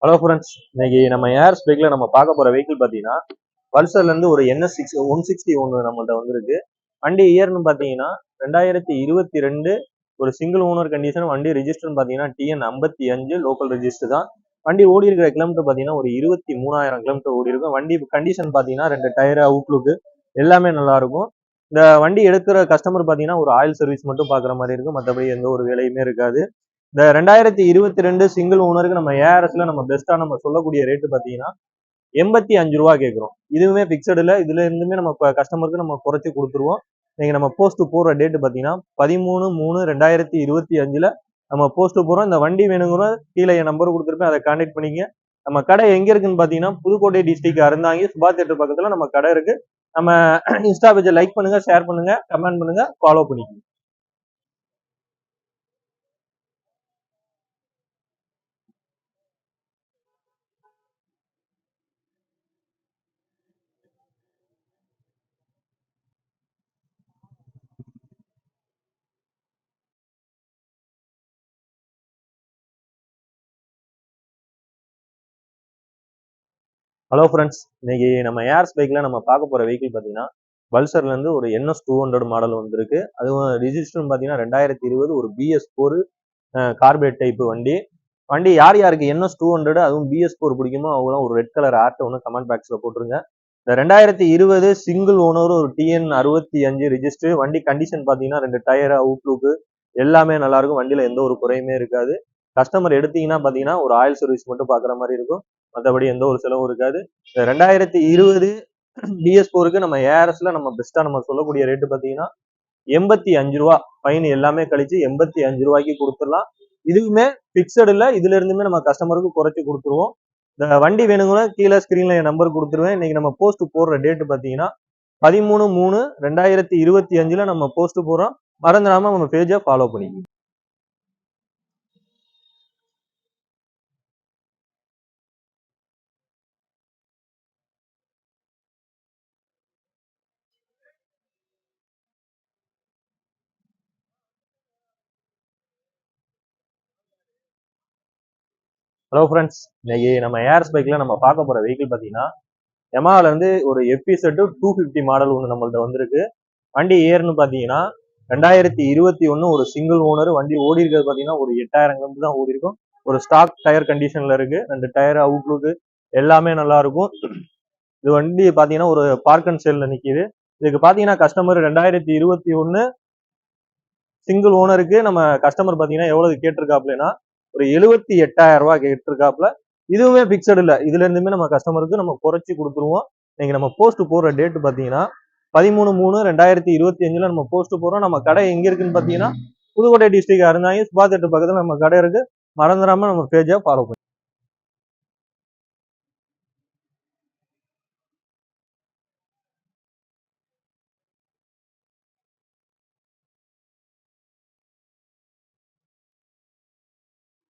Hello friends, இன்னைக்கு நம்ம airs பைக்ல நம்ம பார்க்க போற வெஹிக்கிள் பார்த்தீங்கன்னா பல்சர்ல இருந்து ஒரு NS 160 ஒன்று நம்மள்ட்ட வந்திருக்கு. வண்டி இயர்னு பார்த்தீங்கன்னா 2022 ஒரு சிங்கிள் ஓனர் கண்டிஷன். வண்டி ரிஜிஸ்டர்னு பார்த்தீங்கன்னா TN55 லோக்கல் ரிஜிஸ்டர் தான். வண்டி ஓடி இருக்கிற கிலோமீட்டர் பார்த்தீங்கன்னா ஒரு 23,000 கிலோமீட்டர் ஓடி இருக்கும். வண்டி கண்டிஷன் பார்த்தீங்கன்னா 2 டயர் அவுட்லுக்கு எல்லாமே நல்லா இருக்கும். இந்த வண்டி எடுக்கிற கஸ்டமர் பார்த்தீங்கன்னா ஒரு ஆயில் சர்வீஸ் மட்டும் பார்க்குற மாதிரி இருக்கும். மற்றபடி எந்த ஒரு வேலையுமே இருக்காது. இந்த 2022 சிங்கிள் ஓனருக்கு நம்ம ஏஆர்எஸ்ல நம்ம பெஸ்டா நம்ம சொல்லக்கூடிய ரேட்டு பார்த்தீங்கன்னா 85 ரூபா கேட்குறோம். இதுவுமே பிக்சடு இல்லை. இதுல இருந்துமே நம்ம கஸ்டமருக்கு நம்ம குறைச்சி கொடுத்துருவோம். நீங்க நம்ம போஸ்ட் போடுற டேட்டு பார்த்தீங்கன்னா 13/3/2025 நம்ம போஸ்ட் போடுறோம். இந்த வண்டி வேணுங்கிற கீழே என் நம்பர் கொடுத்துருப்பேன், அதை கான்டாக்ட் பண்ணிக்க. நம்ம கடை எங்க இருக்குன்னு பார்த்தீங்கன்னா புதுக்கோட்டை டிஸ்ட்ரிக்ட் அறந்தாங்கி சுபாஷ் தியேட்டர் பக்கத்துல நம்ம கடை இருக்கு. நம்ம இன்ஸ்டா பேஜை லைக் பண்ணுங்க, ஷேர் பண்ணுங்க, கமெண்ட் பண்ணுங்க, ஃபாலோ பண்ணிக்கோங்க. ஹலோ ஃப்ரெண்ட்ஸ், இன்னைக்கு நம்ம ஏர்ஸ் பைக்ல நம்ம பார்க்க போற வெஹிக்கிள் பார்த்தீங்கன்னா பல்சர்ல இருந்து ஒரு NS 200 மாடல் வந்திருக்கு. அதுவும் ரிஜிஸ்டர் பார்த்தீங்கன்னா 2020 ஒரு BS4 கார்பரேட் டைப் வண்டி. வண்டி யார் யாருக்கு NS 200 அதுவும் BS4 பிடிக்குமோ அவங்களாம் ஒரு ரெட் கலர் ஆர்ட் ஒன்று கமெண்ட் பாக்ஸ்ல போட்டுருங்க. இந்த 2020 சிங்கிள் ஓனர் ஒரு TN65 ரிஜிஸ்டர். வண்டி கண்டிஷன் பார்த்தீங்கன்னா 2 டயர் அவுட்லுக்கு எல்லாமே நல்லா இருக்கும். வண்டியில எந்த ஒரு குறையுமே இருக்காது. கஸ்டமர் எடுத்தீங்கன்னா பார்த்தீங்கன்னா ஒரு ஆயில் சர்வீஸ் மட்டும் பார்க்குற மாதிரி இருக்கும். மற்றபடி எந்த ஒரு செலவும் இருக்காது. 2020 BS4க்கு நம்ம ஏஆர்எஸ்ல நம்ம பெஸ்டா நம்ம சொல்லக்கூடிய ரேட்டு பார்த்தீங்கன்னா 85 ரூபா. ஃபைன் எல்லாமே கழிச்சு 85 ரூபாய்க்கு கொடுத்துடலாம். இதுவுமே பிக்சடு இல்லை. இதுல இருந்துமே நம்ம கஸ்டமருக்கு குறைச்சி கொடுத்துருவோம். இந்த வண்டி வேணுங்கிற கீழே ஸ்கிரீன்ல என் நம்பர் கொடுத்துருவேன். இன்னைக்கு நம்ம போஸ்ட் போடுற டேட்டு பார்த்தீங்கன்னா 13/3/2025 நம்ம போஸ்ட் போடுறோம். மறந்துடாம நம்ம பேஜை ஃபாலோ பண்ணிக்கோங்க. ஹலோ ஃப்ரெண்ட்ஸ், இன்னைக்கு நம்ம ஏர்ஸ் பைக்ல நம்ம பார்க்க போற வெஹிக்கிள் பார்த்தீங்கன்னா யமாஹால இருந்து ஒரு FZ 250 மாடல் ஒன்று நம்மள்ட்ட வந்திருக்கு. வண்டி ஏர்னு பார்த்தீங்கன்னா 2021 ஒரு சிங்கிள் ஓனர். வண்டி ஓடி இருக்கிறது பார்த்தீங்கன்னா ஒரு 8,000 கிலோமீட்டர் தான் ஓடி இருக்கும். ஒரு ஸ்டாக் டயர் கண்டிஷன்ல இருக்கு. 2 டயர் அவுட்லுக்கு எல்லாமே நல்லா இருக்கும். இது வண்டி பார்த்தீங்கன்னா ஒரு பார்க் அண்ட் சேல்ல நிற்கிது. இதுக்கு பார்த்தீங்கன்னா கஸ்டமர் 2021 சிங்கிள் ஓனருக்கு நம்ம கஸ்டமர் பார்த்தீங்கன்னா எவ்வளவு கேட்டிருக்காப்லன்னா ஒரு 78,000 ரூபாய் கேட்டிருக்காப்ல. இதுவுமே பிக்சடு இல்லை. இதுல இருந்துமே நம்ம கஸ்டமருக்கு நம்ம குறைச்சி கொடுத்துருவோம். நீங்க நம்ம போஸ்ட் போடுற டேட் பார்த்தீங்கன்னா 13/3/2025 நம்ம போஸ்ட் போடுறோம். நம்ம கடை எங்க இருக்குன்னு பார்த்தீங்கன்னா புதுக்கோட்டை டிஸ்ட்ரிக்ட் அறந்தாங்கி சுபாஷ் தியேட்டர் பக்கத்துல நம்ம கடை இருக்கு. மறந்துடாம நம்ம பேஜை ஃபாலோ பண்ணுங்க.